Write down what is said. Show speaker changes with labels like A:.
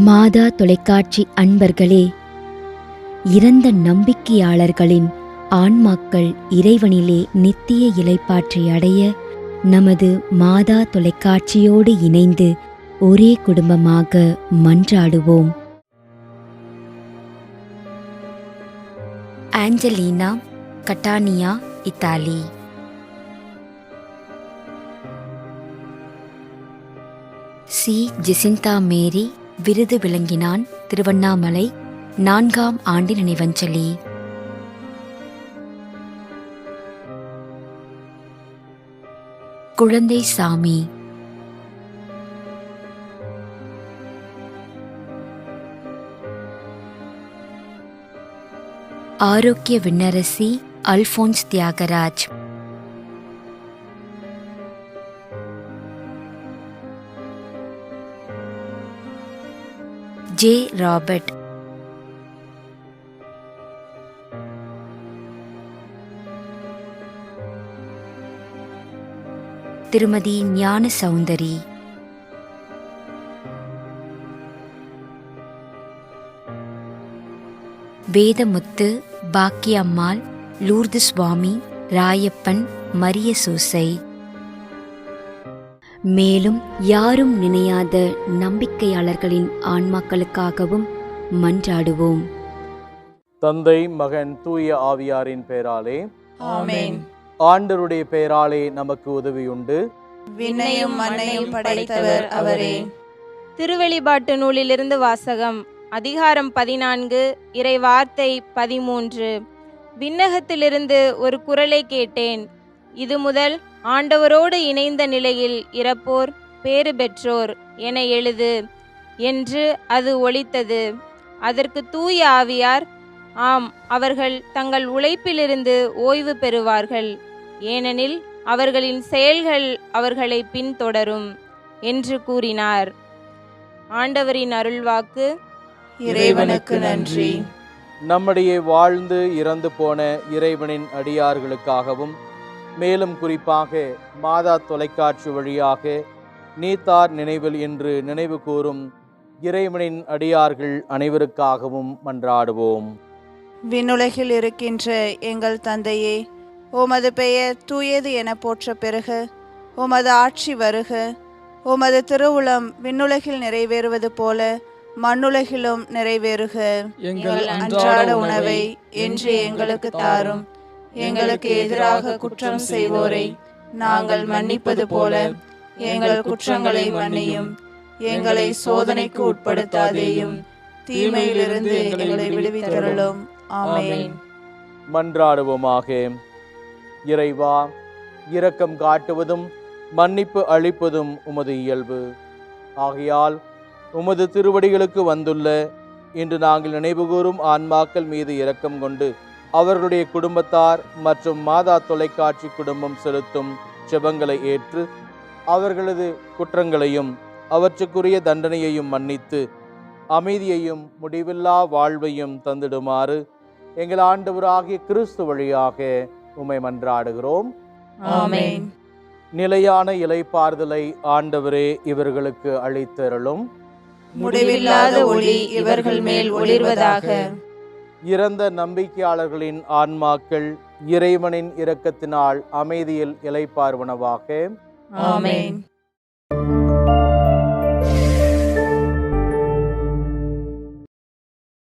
A: மாதா தொலைக்காட்சி அன்பர்களே, இறந்த நம்பிக்கையாளர்களின் ஆன்மாக்கள் இறைவனிலே நித்திய இளைப்பாற்றி அடைய நமது மாதா தொலைக்காட்சியோடு இணைந்து ஒரே குடும்பமாக மன்றாடுவோம். Angelina, Catania, Italy. C. Jacintha Mary Viruthuvilanginan, Tiruvannamalai, 4ஆம் ஆண்டு நினைவஞ்சலி. குழந்தை சாமி. ஆரோக்கிய விண்ணரசி அல்போன்ஸ் தியாகராஜ். ஜே. ராபர்ட். திருமதி ஞான சௌந்தரி. வேதமுத்து, பாக்கியம்மாள், லூர்து சுவாமி, ராயப்பன், மரிய சூசை. மேலும் யாரும் நினையாத நம்பிக்கையாளர்களின் ஆன்மாக்களுக்காகவும் மன்றாடுவோம்.
B: தந்தை, மகன், தூய ஆவியாரின் பெயராலே
C: ஆமென்.
B: ஆண்டவருடைய பெயராலே நமக்கு உதவியுண்டு.
C: விண்ணையும் மண்ணையும் படைத்தவர் அவரே.
D: திருவெளிப்பாட்டு நூலிலிருந்து வாசகம். அதிகாரம் 14, இறை வார்த்தை 13. விண்ணகத்திலிருந்து ஒரு குரலை கேட்டேன். இது முதல் ஆண்டவரோடு இணைந்த நிலையில் இறப்போர் பேறு பெற்றோர் என எழுது என்று அது ஒலித்தது. அதற்கு தூய ஆவியார், ஆம், அவர்கள் தங்கள் உழைப்பிலிருந்து ஓய்வு பெறுவார்கள், ஏனெனில் அவர்களின் செயல்கள் அவர்களை பின்தொடரும் என்று கூறினார். ஆண்டவரின் அருள்வாக்கு.
C: இறைவனுக்கு நன்றி.
B: நம்முடைய வாழ்ந்து இறந்து போன இறைவனின் அடியார்களுக்காகவும், மேலும் குறிப்பாக மாதா தொலைக்காட்சி வழியாக நீத்தார் நினைவில் என்று நினைவு கூறும் இறைவனின் அடியார்கள் அனைவருக்காகவும் மன்றாடுவோம்.
C: விண்ணுலகில் இருக்கின்ற எங்கள் தந்தையே, உமது பெயர் தூயது என போற்ற பெறுக. உமது ஆட்சி வருக. உமது திருவுளம் விண்ணுலகில் நிறைவேறுவது போல மண்ணுலகிலும் நிறைவேறுக. எங்கள் அன்றாட உணவை இன்று எங்களுக்கு தாரும். எங்களுக்கு எதிராக குற்றம் செய்வோரை நாங்கள் மன்னிப்பது போல எங்கள் குற்றங்களை மன்னியும். எங்களை சோதனைக்கு உட்படுத்தாதேயும், தீமையிலிருந்து எங்களை விடுவித்தருளும். ஆமென்.
B: மன்றாடுவோமாக. இறைவா, இரக்கம் காட்டுவதும் மன்னிப்பு அளிப்பதும் உமது இயல்பு. ஆகையால் உமது திருவடிகளுக்கு வந்துள்ள இன்று நாங்கள் நினைவுகூரும் ஆன்மாக்கள் மீது இரக்கம் கொண்டு அவர்களுடைய குடும்பத்தார் மற்றும் மாதா தொலைக்காட்சி குடும்பம் செலுத்தும் ஜெபங்களை ஏற்று அவர்களது குற்றங்களையும் அவற்றுக்குரிய தண்டனையையும் மன்னித்து அமைதியையும் முடிவில்லா வாழ்வையும் தந்திடுமாறு எங்கள் ஆண்டவராகிய கிறிஸ்து வழியாக உம்மை மன்றாடுகிறோம்.
C: ஆமென்.
B: நிலையான இளைப்பாறுதலை ஆண்டவரே இவர்களுக்கு அளித்தருளும்.
C: முடிவில்லாத ஒளி இவர்கள் மேல் ஒளிர்வதாக.
B: இறந்த நம்பிக்கையாளர்களின் ஆன்மாக்கள் இறைவனின் இரக்கத்தினால் அமைதியில் இளைப்பாறுவனவாக.
C: ஆமென்.